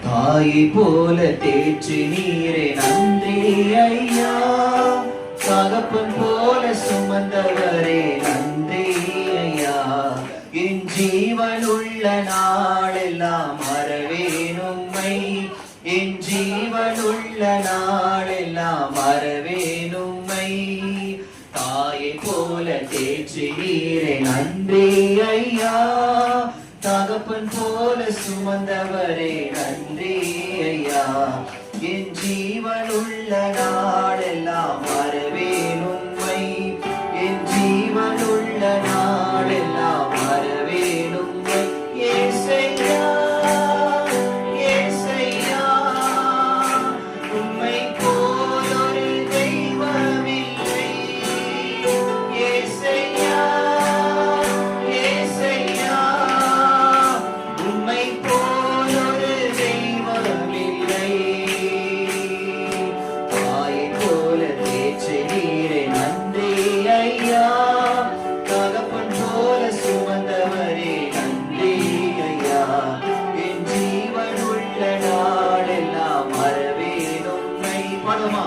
தாயை போல தேற்றி நீரே நன்றி ஐயா. தகப்பன் போல சுமந்தவரே நன்றி ஐயா. என் ஜீவன் உள்ள நாளெல்லாம் மறவேன் உம்மை. என் ஜீவன் உள்ள நாளெல்லாம் மறவேன் உம்மை. தாயை போல தேற்றி நீரே நன்றி ஐயா. தகப்பன் போல சுமந்தவரே நன்றி ஐயா. என் ஜீவன் உள்ள நாளெல்லாம் மறவேன் உம்மை. என் ஜீவன் உள்ள நாளெல்லாம் மறவேன் உம்மை. ஏசையா ஏசையா, உம்மை போல் ஒரு தெய்வமில்லை. ஏசையா ஏசையா, உம்மை போல் ஒரு தெய்வமில்லை. தாயை போல தேற்றி நீரே நன்றி ஐயா. தகப்பன் போல சுமந்தவரே நன்றி ஐயா. என் ஜீவன் உள்ள நாளெல்லாம் மறவேன் உம்மை. பதமா